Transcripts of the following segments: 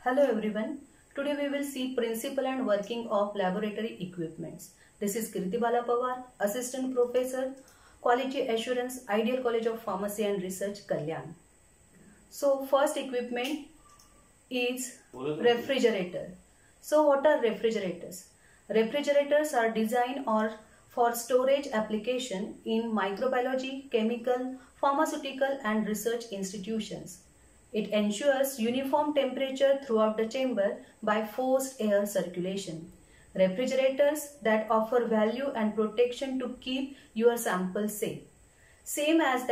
Hello everyone. Today we will see principle and working of laboratory equipments. This is Kirti Bala Pawar, Assistant Professor, Quality Assurance, Ideal College of Pharmacy and Research, Kalyan. So first equipment is refrigerator. So what are refrigerators? Refrigerators are designed for storage application in microbiology, chemical, pharmaceutical and research institutions. It ensures uniform temperature throughout the chamber by forced air circulation. Refrigerators that offer value and protection to keep your sample safe. Same as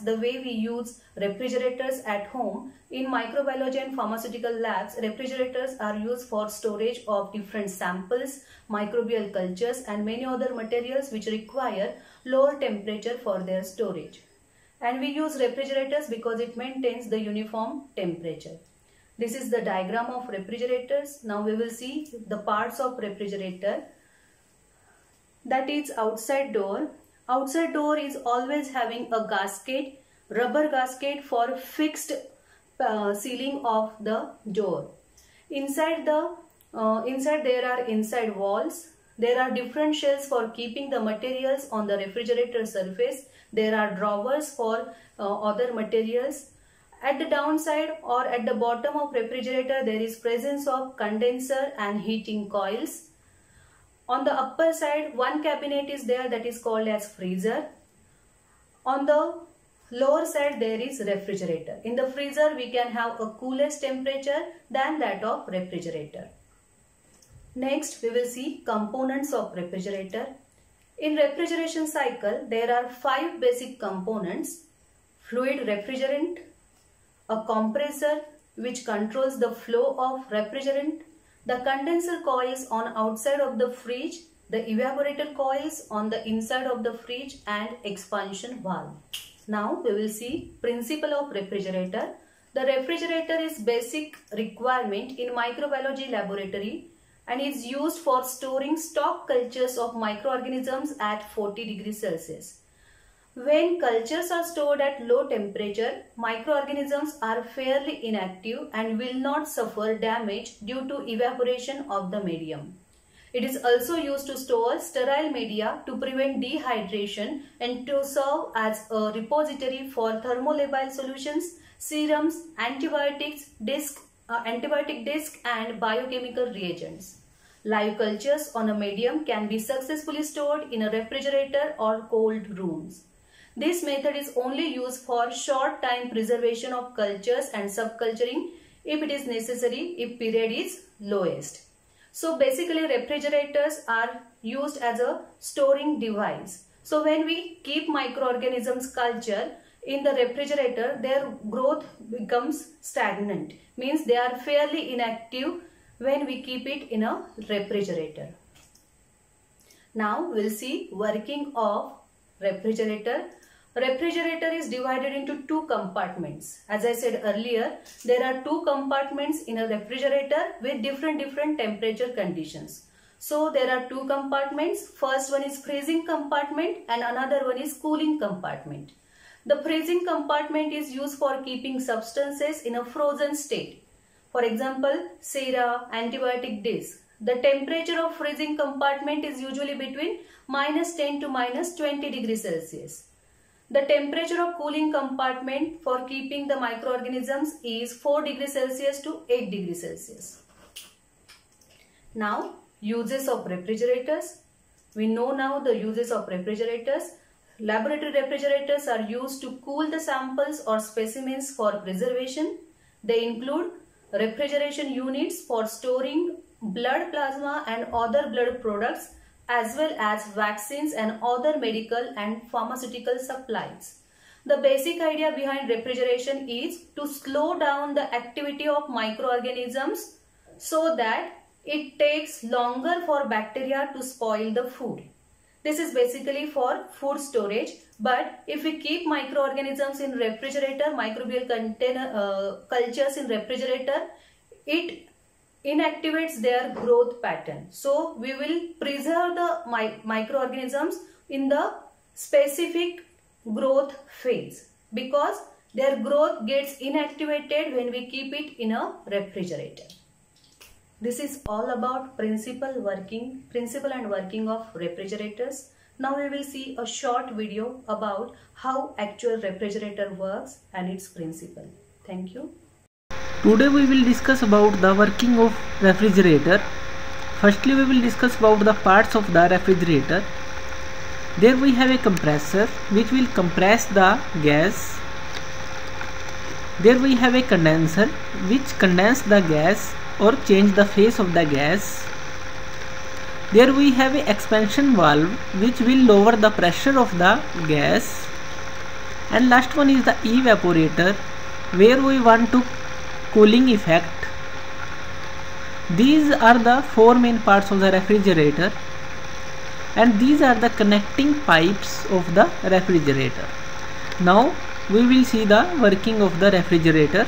the way we use refrigerators at home, in microbiology and pharmaceutical labs, refrigerators are used for storage of different samples, microbial cultures and many other materials which require lower temperature for their storage. And we use refrigerators because it maintains the uniform temperature. This is the diagram of refrigerators. Now we will see the parts of refrigerator. That is outside door. Outside door is always having a gasket, rubber gasket for fixed sealing of the door. Inside there are inside walls. There are different shelves for keeping the materials on the refrigerator surface. There are drawers for other materials. At the downside or at the bottom of refrigerator, there is presence of condenser and heating coils. On the upper side, one cabinet is there that is called as freezer. On the lower side, there is refrigerator. In the freezer, we can have a coolest temperature than that of refrigerator. Next, we will see components of refrigerator. In refrigeration cycle, there are 5 basic components: fluid refrigerant, a compressor which controls the flow of refrigerant, the condenser coils on outside of the fridge, the evaporator coils on the inside of the fridge and expansion valve. Now we will see principle of refrigerator. The refrigerator is basic requirement in microbiology laboratory and is used for storing stock cultures of microorganisms at 40 degrees Celsius. When cultures are stored at low temperature, microorganisms are fairly inactive and will not suffer damage due to evaporation of the medium. It is also used to store sterile media to prevent dehydration and to serve as a repository for thermolabile solutions, serums, antibiotic disc and biochemical reagents. Live cultures on a medium can be successfully stored in a refrigerator or cold rooms. This method is only used for short time preservation of cultures and subculturing if it is necessary if period is lowest. So basically refrigerators are used as a storing device. So when we keep microorganisms culture in the refrigerator, their growth becomes stagnant. Means they are fairly inactive when we keep it in a refrigerator. Now we'll see working of refrigerator. Refrigerator is divided into 2 compartments. As I said earlier, there are 2 compartments in a refrigerator with different temperature conditions. So there are 2 compartments. First one is freezing compartment and another one is cooling compartment. The freezing compartment is used for keeping substances in a frozen state. For example, sera, antibiotic disc. The temperature of freezing compartment is usually between -10 to -20 degrees Celsius. The temperature of cooling compartment for keeping the microorganisms is 4 degrees Celsius to 8 degrees Celsius. Now, uses of refrigerators. We know now the uses of refrigerators. Laboratory refrigerators are used to cool the samples or specimens for preservation. They include refrigeration units for storing blood plasma and other blood products, as well as vaccines and other medical and pharmaceutical supplies. The basic idea behind refrigeration is to slow down the activity of microorganisms so that it takes longer for bacteria to spoil the food. This is basically for food storage, but if we keep microorganisms in refrigerator, microbial cultures in refrigerator, it inactivates their growth pattern. So we will preserve the microorganisms in the specific growth phase because Their growth gets inactivated when we keep it in a refrigerator. This is all about principle and working of refrigerators. Now we will see a short video about how actual refrigerator works and its principle. Thank you. Today we will discuss about the working of refrigerator. Firstly, we will discuss about the parts of the refrigerator. There we have a compressor which will compress the gas. There we have a condenser which condenses the gas or change the phase of the gas. There we have a expansion valve which will lower the pressure of the gas. And last one is the evaporator, where we want to cooling effect. These are the four main parts of the refrigerator, and these are the connecting pipes of the refrigerator. Now we will see the working of the refrigerator.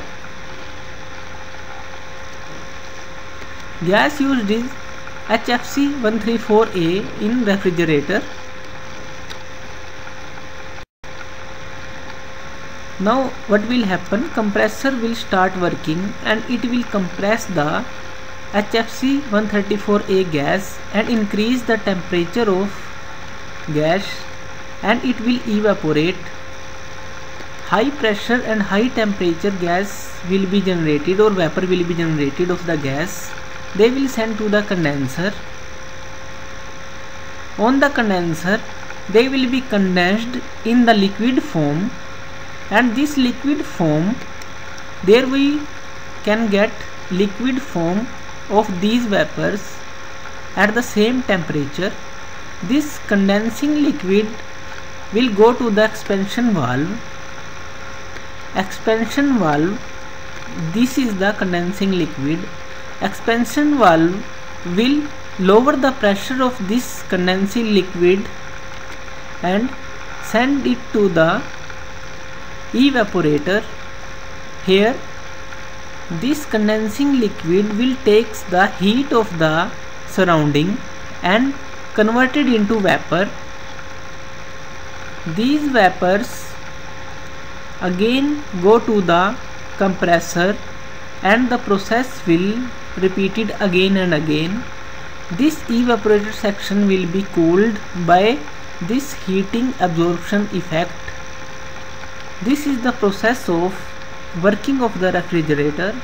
Gas used is HFC 134A in refrigerator. Now what will happen? Compressor will start working and it will compress the HFC 134A gas and increase the temperature of gas, and it will evaporate. High pressure and high temperature gas will be generated, or vapor will be generated of the gas. They will send to the condenser. On the condenser, they will be condensed in the liquid form, and this liquid form, there we can get liquid form of these vapors at the same temperature. This condensing liquid will go to the expansion valve. Expansion valve, this is the condensing liquid. Expansion valve will lower the pressure of this condensing liquid and send it to the evaporator. Here this condensing liquid will take the heat of the surrounding and convert it into vapor. These vapors again go to the compressor, and the process will repeated again and again. This evaporator section will be cooled by this heating absorption effect. This is the process of working of the refrigerator.